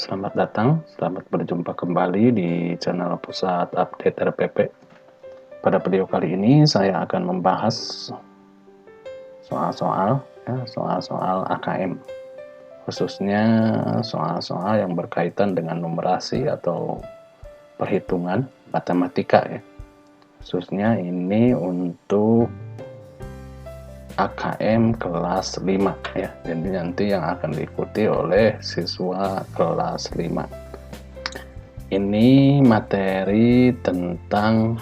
Selamat datang, selamat berjumpa kembali di channel Pusat Update RPP. Pada video kali ini saya akan membahas soal-soal AKM, khususnya soal-soal yang berkaitan dengan numerasi atau perhitungan matematika ya. Khususnya ini untuk AKM kelas 5 ya. Jadi nanti yang akan diikuti oleh siswa kelas 5. Ini materi tentang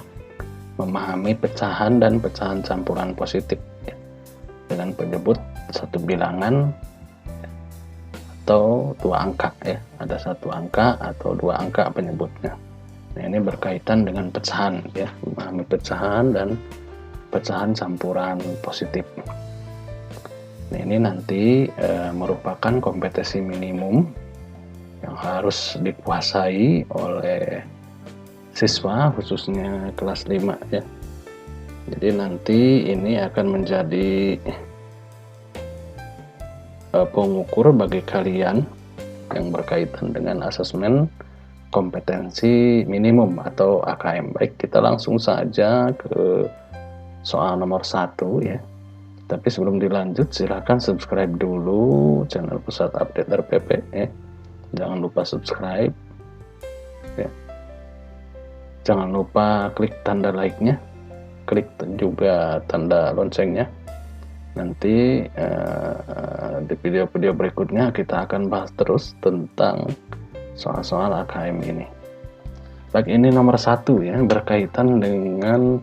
memahami pecahan dan pecahan campuran positif ya. Dengan penyebut satu bilangan atau dua angka ya. Ada satu angka atau dua angka penyebutnya. Nah, ini berkaitan dengan pecahan ya, memahami pecahan dan pecahan campuran positif. Nah, ini nanti merupakan kompetensi minimum yang harus dikuasai oleh siswa khususnya kelas 5 ya. Jadi nanti ini akan menjadi pengukur bagi kalian yang berkaitan dengan asesmen kompetensi minimum atau AKM. Baik, kita langsung saja ke soal nomor 1 ya. Tapi sebelum dilanjut silahkan subscribe dulu channel Pusat Update RPP ya. Jangan lupa subscribe ya. Jangan lupa klik tanda like-nya, klik juga tanda loncengnya. Nanti di video-video berikutnya kita akan bahas terus tentang soal-soal AKM ini. Baik, ini nomor 1 ya, berkaitan dengan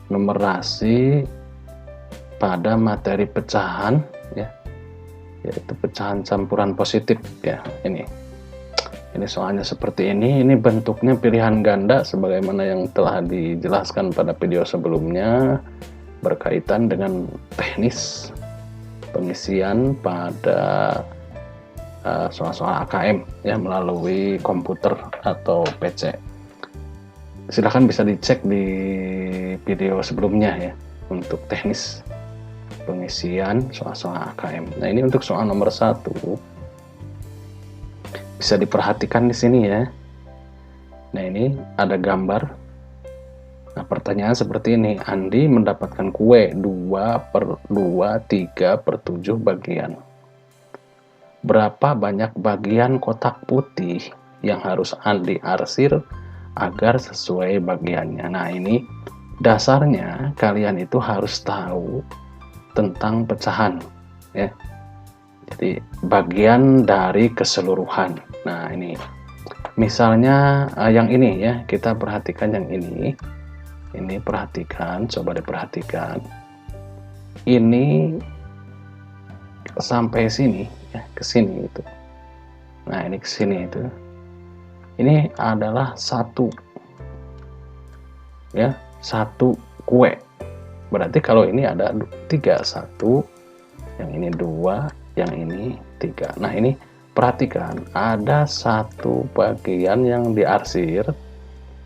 numerasi pada materi pecahan ya, yaitu pecahan campuran positif ya. Ini soalnya seperti ini bentuknya pilihan ganda sebagaimana yang telah dijelaskan pada video sebelumnya, berkaitan dengan teknis pengisian pada soal-soal AKM ya melalui komputer atau PC. Silahkan bisa dicek di video sebelumnya ya untuk teknis pengisian soal-soal AKM. Nah, ini untuk soal nomor 1 bisa diperhatikan di sini ya. Nah, ini ada gambar. Nah, pertanyaan seperti ini. Andi mendapatkan kue 2/7 bagian. Berapa banyak bagian kotak putih yang harus Andi arsir agar sesuai bagiannya? Nah, ini dasarnya kalian itu harus tahu tentang pecahan ya. Jadi bagian dari keseluruhan. Nah, ini misalnya yang ini ya, kita perhatikan yang ini. Ini perhatikan, coba diperhatikan. Ini sampai sini ya, ke sini itu. Nah, ini ke sini itu. Ini adalah satu ya, satu kue. Berarti kalau ini ada 3, 1, yang ini 2, yang ini 3. Nah, ini perhatikan, ada satu bagian yang diarsir.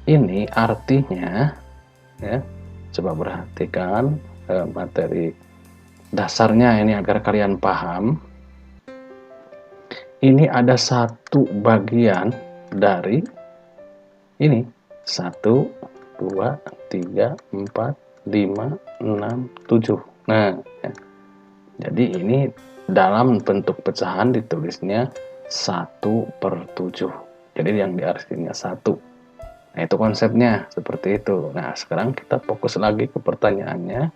Ini artinya ya, coba perhatikan materi dasarnya ini agar kalian paham. Ini ada satu bagian dari ini 1, 2, 3, 4, 5, 6, 7. Nah ya. Jadi ini dalam bentuk pecahan ditulisnya 1/7. Jadi yang diarsirnya 1. Nah, itu konsepnya seperti itu. Nah, sekarang kita fokus lagi ke pertanyaannya.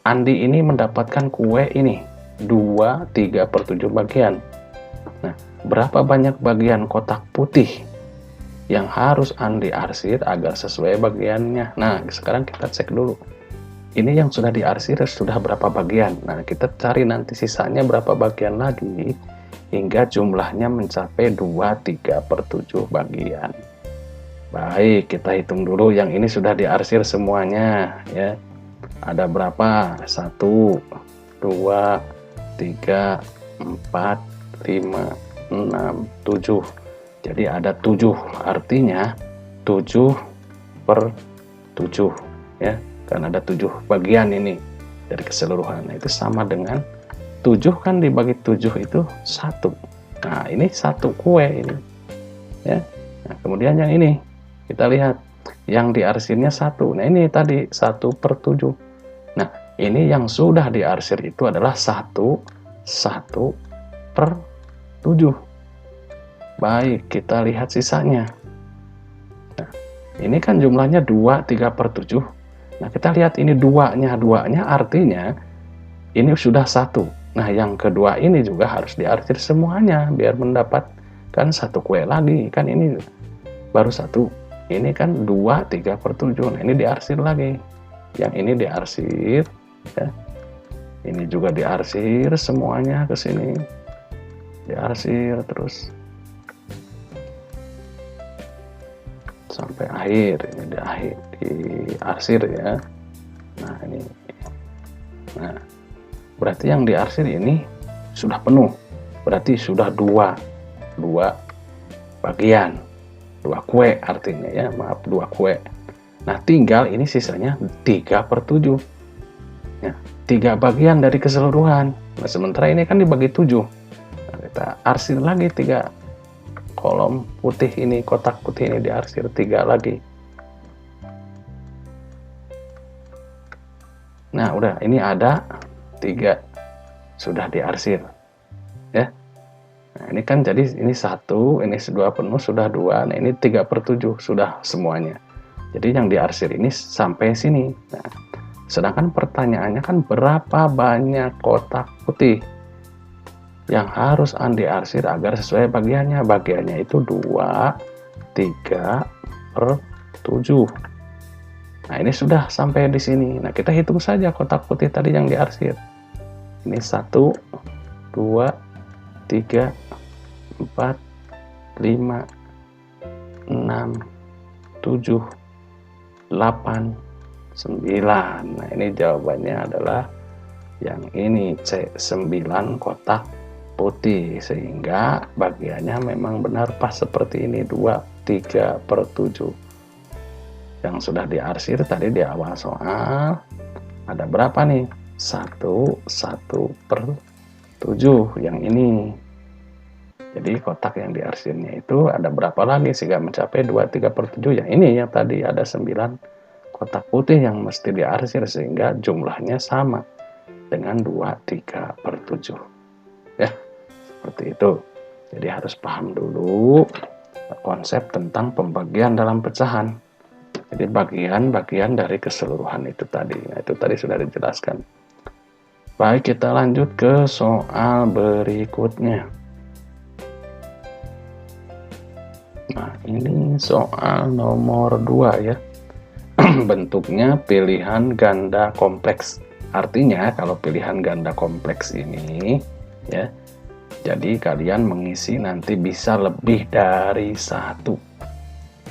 Andi ini mendapatkan kue ini 2/3/7 bagian. Nah, berapa banyak bagian kotak putih yang harus Andi arsir agar sesuai bagiannya? Nah, sekarang kita cek dulu. Ini yang sudah diarsir sudah berapa bagian? Nah, kita cari nanti sisanya berapa bagian lagi hingga jumlahnya mencapai 2/3/7 bagian. Baik, kita hitung dulu yang ini sudah diarsir semuanya ya. Ada berapa? 1, 2, 3, 4, 5, 6, 7. Jadi ada 7, artinya 7/7 ya. Karena ada 7 bagian ini dari keseluruhan. Nah, itu sama dengan 7 kan dibagi 7 itu 1. Nah, ini 1 kue ini. ya. Nah, kemudian yang ini kita lihat yang diarsirnya 1. Nah, ini tadi 1/7. Nah, ini yang sudah diarsir itu adalah 1/7. Baik, kita lihat sisanya. Nah, ini kan jumlahnya 2, 3/7. Nah, kita lihat ini duanya artinya ini sudah 1. Nah, yang kedua ini juga harus diarsir semuanya biar mendapatkan 1 kue lagi. Kan ini baru 1. Ini kan 2, 3/7. Nah, ini diarsir lagi. Yang ini diarsir, ya. Ini juga diarsir semuanya ke sini. Diarsir terus sampai akhir. Ini diarsir ya. Nah, ini. Nah, berarti yang diarsir ini sudah penuh. Berarti sudah 2 bagian. 2 kue artinya ya, maaf 2 kue. Nah, tinggal ini sisanya 3/7. Ya, 3 bagian dari keseluruhan. Nah, sementara ini kan dibagi 7. Nah, kita arsir lagi 3 kolom putih ini, kotak putih ini diarsir 3 lagi. Nah, udah ini ada 3 sudah diarsir. Ya. Nah, ini kan jadi ini 1, ini 2 penuh, sudah 2. Nah, ini 3/7 sudah semuanya. Jadi yang diarsir ini sampai sini. Nah, sedangkan pertanyaannya kan berapa banyak kotak putih yang harus Andi arsir agar sesuai bagiannya. Bagiannya itu 2, 3/7. Nah, ini sudah sampai di sini. Nah, kita hitung saja kotak putih tadi yang diarsir. Ini 1, 2, 3, 4, 5, 6, 7, 8, 9. Nah, ini jawabannya adalah yang ini C, 9 kotak putih. Sehingga bagiannya memang benar pas seperti ini, 2, 3/7. Yang sudah diarsir tadi di awal soal ada berapa nih? 1/7 yang ini. Jadi kotak yang diarsirnya itu ada berapa lagi sehingga mencapai 2, 3/7. Yang ini yang tadi ada 9 kotak putih yang mesti diarsir sehingga jumlahnya sama dengan 2, 3/7. Ya, seperti itu. Jadi harus paham dulu konsep tentang pembagian dalam pecahan. Jadi bagian-bagian dari keseluruhan itu tadi. Nah, itu tadi sudah dijelaskan. Baik, kita lanjut ke soal berikutnya. Nah, ini soal nomor 2 ya. Bentuknya pilihan ganda kompleks. Artinya kalau pilihan ganda kompleks ini ya, jadi kalian mengisi nanti bisa lebih dari 1.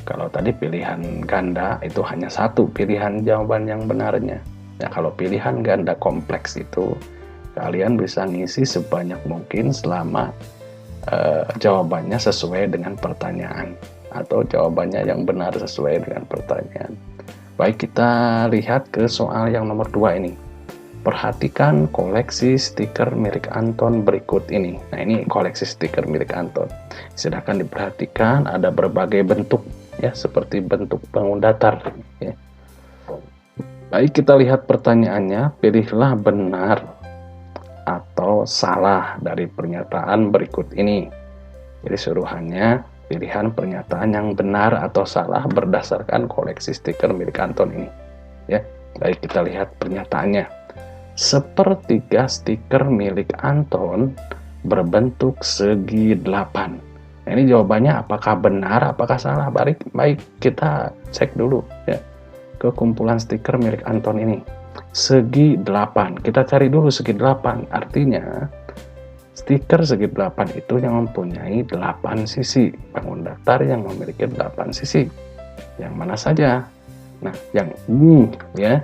Kalau tadi pilihan ganda itu hanya 1 pilihan jawaban yang benarnya. Ya, kalau pilihan ganda kompleks itu kalian bisa ngisi sebanyak mungkin selama jawabannya sesuai dengan pertanyaan atau jawabannya yang benar sesuai dengan pertanyaan. Baik, kita lihat ke soal yang nomor 2 ini. Perhatikan koleksi stiker milik Anton berikut ini. Nah, ini koleksi stiker milik Anton. Silakan diperhatikan ada berbagai bentuk ya, seperti bentuk bangun datar ya. Baik, kita lihat pertanyaannya. Pilihlah benar atau salah dari pernyataan berikut ini. Jadi suruhannya pilihan pernyataan yang benar atau salah berdasarkan koleksi stiker milik Anton ini. Ya, baik, kita lihat pernyataannya. Sepertiga stiker milik Anton berbentuk segi 8. Nah, ini jawabannya apakah benar, apakah salah? Baik, kita cek dulu ya ke kumpulan stiker milik Anton ini. Segi 8. Kita cari dulu segi 8. Artinya stiker segi 8 itu yang mempunyai 8 sisi. Bangun datar yang memiliki 8 sisi. Yang mana saja? Nah, yang ini ya.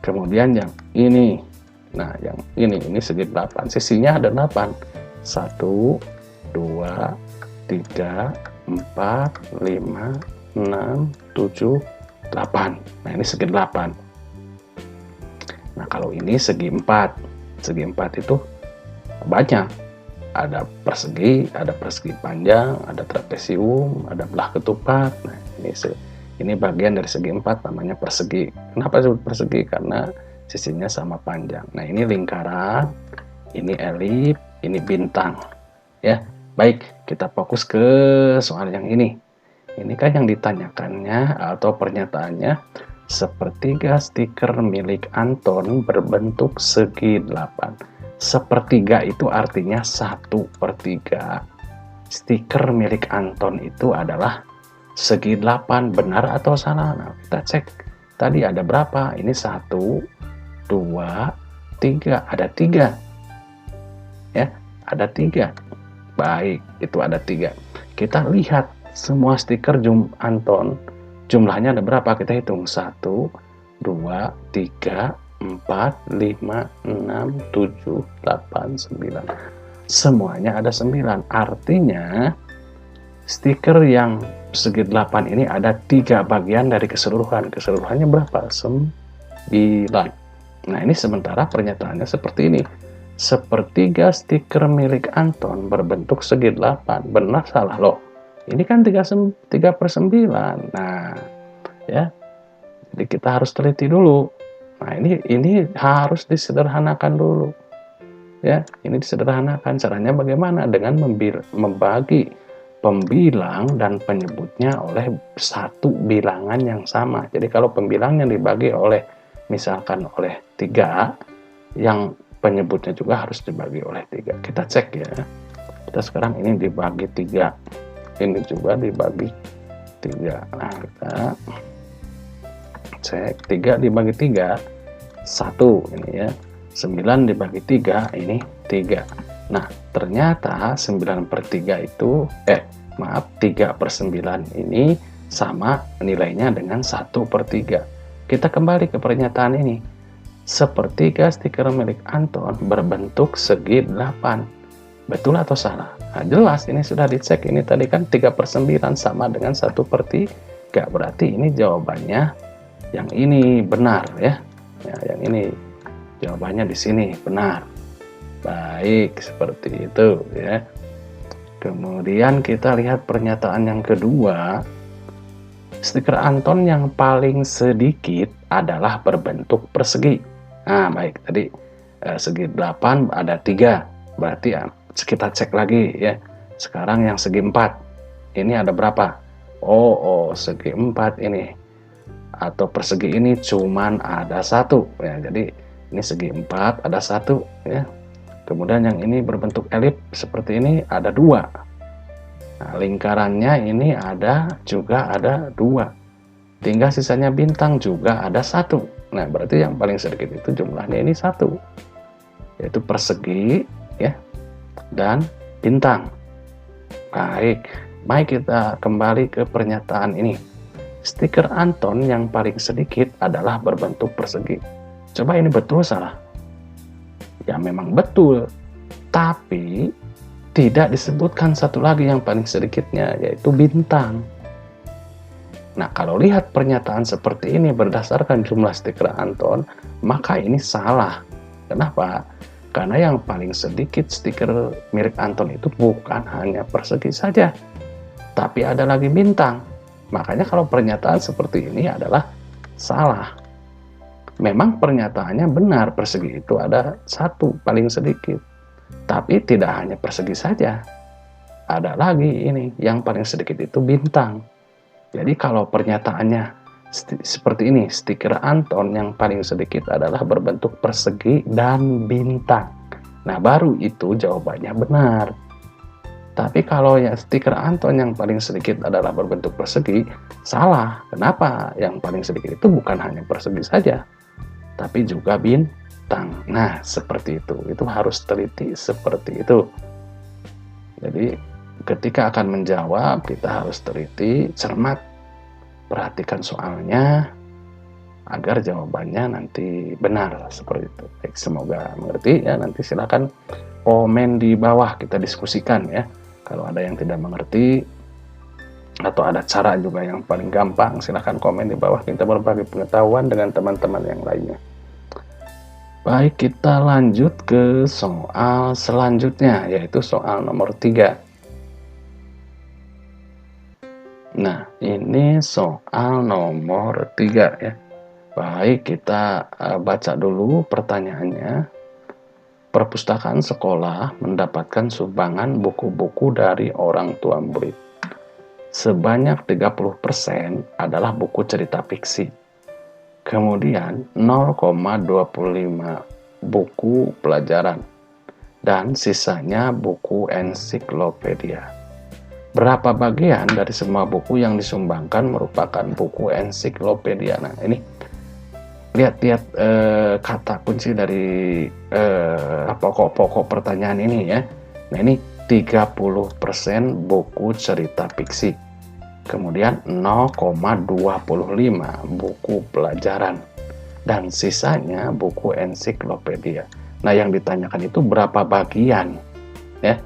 Kemudian yang ini. Nah, yang ini segi 8. Sisinya ada 8. 1, 2, 3, 4, 5, 6, 7, 8. Nah, ini segi 8. Nah, kalau ini segi 4. Segi 4 itu banyak. Ada persegi panjang, ada trapesium, ada belah ketupat. Nah, ini bagian dari segi 4 namanya persegi. Kenapa disebut persegi? Karena sisinya sama panjang. Nah, ini lingkaran, ini elip, ini bintang. Ya, baik, kita fokus ke soal yang ini. Ini kan yang ditanyakannya atau pernyataannya, sepertiga stiker milik Anton berbentuk segi 8. Sepertiga itu artinya 1/3. Stiker milik Anton itu adalah segi 8. Benar atau salah? Nah, kita cek. Tadi ada berapa? Ini 1, 2, 3. Ada 3. Ya, ada 3. Baik, itu ada 3. Kita lihat semua stiker Anton. Jumlahnya ada berapa? Kita hitung. 1, 2, 3, 4, 5, 6, 7, 8, 9. Semuanya ada 9. Artinya stiker yang segi 8 ini ada 3 bagian dari keseluruhan. Keseluruhannya berapa? 9. Nah, ini sementara pernyataannya seperti ini. Sepertiga stiker milik Anton berbentuk segi 8. Benar salah loh. Ini kan 3/9. Nah, ya. Jadi kita harus teliti dulu. Nah, ini harus disederhanakan dulu. Ya, ini disederhanakan. Caranya bagaimana? Dengan membagi pembilang dan penyebutnya oleh satu bilangan yang sama. Jadi kalau pembilangnya dibagi oleh misalkan oleh 3, yang penyebutnya juga harus dibagi oleh 3. Kita cek ya. Kita sekarang ini dibagi 3. Ini juga dibagi 3. Nah, kita cek 3 dibagi 3 1 ini ya. 9 dibagi 3 ini 3. Nah, ternyata 9/3 itu 3/9 ini sama nilainya dengan 1/3. Kita kembali ke pernyataan ini. Sepertiga stiker milik Anton berbentuk segi 8. Betul atau salah? Nah, jelas ini sudah dicek. Ini tadi kan 3/9 sama dengan 1/3. Berarti ini jawabannya yang ini benar ya. Ya, yang ini jawabannya di sini benar. Baik, seperti itu ya. Kemudian kita lihat pernyataan yang kedua. Stiker Anton yang paling sedikit adalah berbentuk persegi. Nah, baik, tadi segi 8 ada 3. Berarti kita cek lagi ya. Sekarang yang segi 4. Ini ada berapa? Oh, segi 4 ini. Atau persegi ini cuman ada 1 ya. Jadi ini segi 4 ada 1 ya. Kemudian yang ini berbentuk elip seperti ini ada 2. Nah, lingkarannya ini juga ada 2. Tinggal sisanya bintang juga ada 1. Nah, berarti yang paling sedikit itu jumlahnya ini 1. Yaitu persegi ya dan bintang. Baik, kita kembali ke pernyataan ini. Stiker Anton yang paling sedikit adalah berbentuk persegi. Coba ini betul salah? Ya memang betul. Tapi tidak disebutkan satu lagi yang paling sedikitnya, yaitu bintang. Nah, kalau lihat pernyataan seperti ini berdasarkan jumlah stiker Anton, maka ini salah. Kenapa? Karena yang paling sedikit stiker mirip Anton itu bukan hanya persegi saja, tapi ada lagi bintang. Makanya kalau pernyataan seperti ini adalah salah. Memang pernyataannya benar, persegi itu ada 1 paling sedikit. Tapi tidak hanya persegi saja. Ada lagi ini, yang paling sedikit itu bintang. Jadi kalau pernyataannya seperti ini, stiker Anton yang paling sedikit adalah berbentuk persegi dan bintang. Nah, baru itu jawabannya benar. Tapi kalau ya stiker Anton yang paling sedikit adalah berbentuk persegi, salah. Kenapa? Yang paling sedikit itu bukan hanya persegi saja, tapi juga bintang. Nah, seperti itu. Itu harus teliti seperti itu. Jadi, ketika akan menjawab, kita harus teliti, cermat, perhatikan soalnya, agar jawabannya nanti benar. Seperti itu. Baik, semoga mengerti ya. Nanti silakan komen di bawah, kita diskusikan ya. Kalau ada yang tidak mengerti atau ada cara juga yang paling gampang, silahkan komen di bawah, kita berbagi pengetahuan dengan teman-teman yang lainnya. Baik, kita lanjut ke soal selanjutnya, yaitu soal nomor 3. Nah, ini soal nomor 3 ya. Baik, kita baca dulu pertanyaannya. Perpustakaan sekolah mendapatkan sumbangan buku-buku dari orang tua murid. Sebanyak 30% adalah buku cerita fiksi. Kemudian 0,25 buku pelajaran dan sisanya buku ensiklopedia. Berapa bagian dari semua buku yang disumbangkan merupakan buku ensiklopedia? Nah, ini lihat-lihat kata kunci dari pokok-pokok pertanyaan ini ya. Nah, ini 30% buku cerita fiksi. Kemudian 0,25 buku pelajaran dan sisanya buku ensiklopedia. Nah, yang ditanyakan itu berapa bagian ya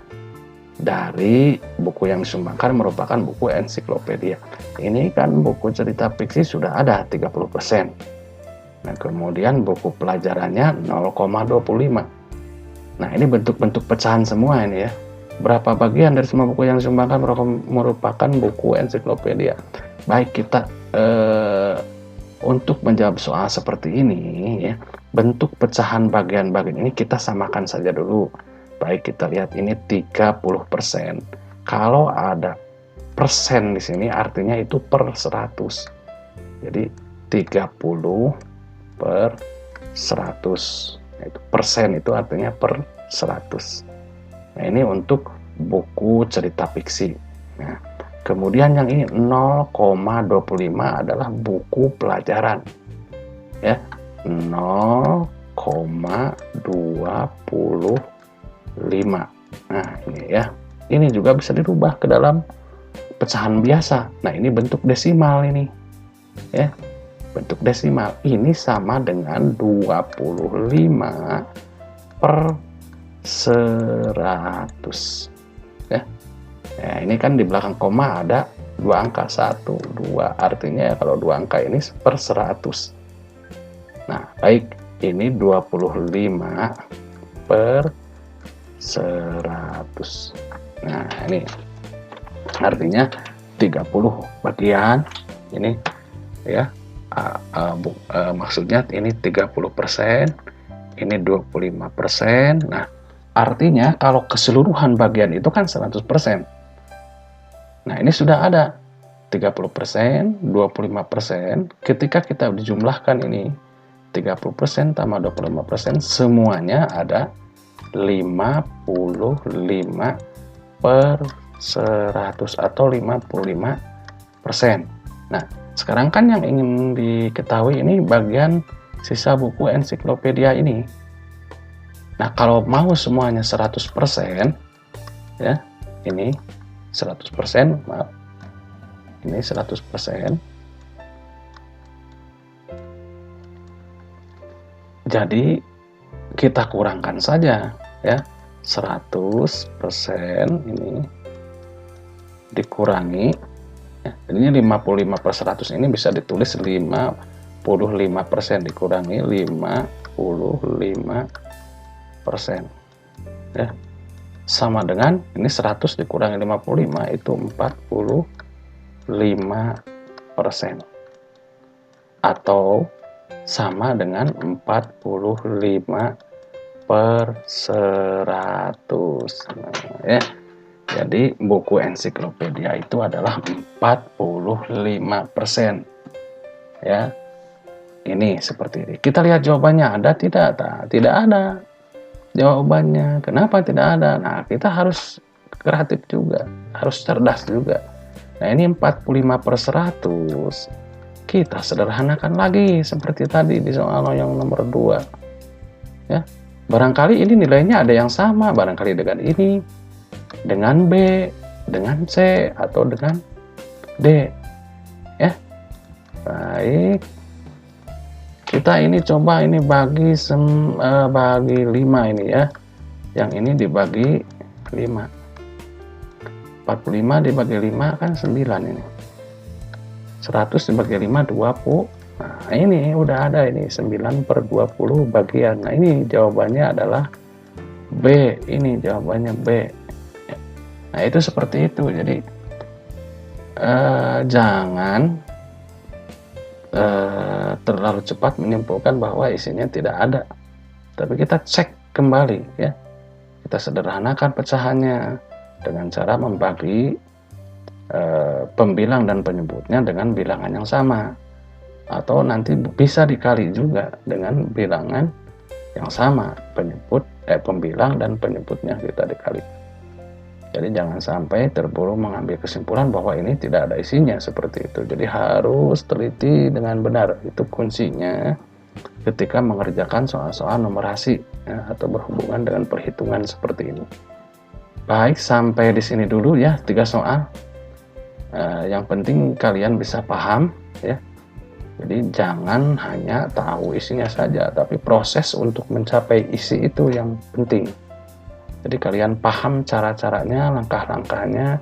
dari buku yang disumbangkan merupakan buku ensiklopedia. Ini kan buku cerita fiksi sudah ada 30%. Nah, kemudian buku pelajarannya 0,25. Nah, ini bentuk-bentuk pecahan semua ini ya. Berapa bagian dari semua buku yang disumbangkan merupakan buku ensiklopedia. Baik, kita untuk menjawab soal seperti ini ya, bentuk pecahan bagian-bagian ini kita samakan saja dulu. Baik, kita lihat ini 30%. Kalau ada persen di sini artinya itu per 100. Jadi 30 per 100. Itu persen itu artinya per 100. Nah, ini untuk buku cerita fiksi. Nah, kemudian yang ini 0,25 adalah buku pelajaran. Ya, 0,25. Nah, ini ya. Ini juga bisa dirubah ke dalam pecahan biasa. Nah, ini bentuk desimal ini. Ya. Bentuk desimal ini sama dengan 25 per 100 ya. Ya, ini kan di belakang koma ada dua angka 1, 2, artinya ya kalau dua angka ini per 100. Nah, baik, ini 25 per 100. Nah, ini artinya 30 bagian ini ya. Maksudnya ini 30%, ini 25%. Nah, artinya kalau keseluruhan bagian itu kan 100%. Nah, ini sudah ada 30%, 25%. Ketika kita dijumlahkan ini 30% tambah 25%, semuanya ada 55 per 100 atau 55%. Nah, sekarang kan yang ingin diketahui ini bagian sisa buku ensiklopedia ini. Nah, kalau mau semuanya 100%, ya, ini 100%, maaf, ini 100%. Jadi, kita kurangkan saja, ya, 100% ini dikurangi, ya, ini 55 per 100 ini bisa ditulis 55% dikurangi 55%. Ya, sama dengan ini 100 dikurangi 55 itu 45%. Atau sama dengan 45 per 100. Nah, ya. Jadi buku ensiklopedia itu adalah 45%. Ya. Ini seperti ini. Kita lihat jawabannya ada tidak? Tidak ada jawabannya. Kenapa tidak ada? Nah, kita harus kreatif juga, harus cerdas juga. Nah, ini 45 per 100. Kita sederhanakan lagi seperti tadi di soal yang nomor 2. Ya. Barangkali ini nilainya ada yang sama, barangkali dengan ini, dengan B, dengan C, atau dengan D. Ya. Baik. Kita ini coba ini bagi 5 ini ya. Yang ini dibagi 5. 45 dibagi 5 kan 9 ini. 100 dibagi 5 25. Nah, ini udah ada ini 9/20 bagian. Nah, ini jawabannya adalah B. Ini jawabannya B. Nah, itu seperti itu. Jadi jangan terlalu cepat menyimpulkan bahwa isinya tidak ada. Tapi kita cek kembali ya. Kita sederhanakan pecahannya dengan cara membagi pembilang dan penyebutnya dengan bilangan yang sama, atau nanti bisa dikali juga dengan bilangan yang sama, pembilang dan penyebutnya kita dikali. Jadi jangan sampai terburu mengambil kesimpulan bahwa ini tidak ada isinya seperti itu. Jadi harus teliti dengan benar, itu kuncinya ketika mengerjakan soal-soal numerasi ya, atau berhubungan dengan perhitungan seperti ini. Baik, sampai di sini dulu ya 3 soal. Yang penting kalian bisa paham ya. Jadi jangan hanya tahu isinya saja, tapi proses untuk mencapai isi itu yang penting. Jadi kalian paham cara-caranya, langkah-langkahnya,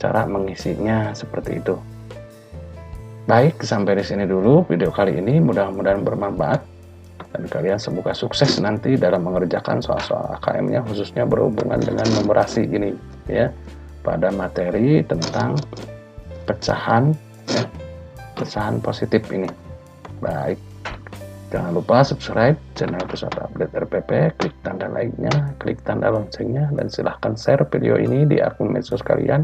cara mengisinya seperti itu. Baik, sampai di sini dulu video kali ini, mudah-mudahan bermanfaat dan kalian semoga sukses nanti dalam mengerjakan soal-soal AKM-nya, khususnya berhubungan dengan numerasi ini ya, pada materi tentang pecahan ya, pecahan positif ini. Baik, jangan lupa subscribe channel Pusat Update RPP, klik tanda like-nya, klik tanda loncengnya, dan silahkan share video ini di akun medsos kalian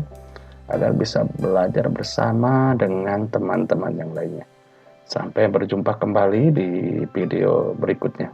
agar bisa belajar bersama dengan teman-teman yang lainnya. Sampai berjumpa kembali di video berikutnya.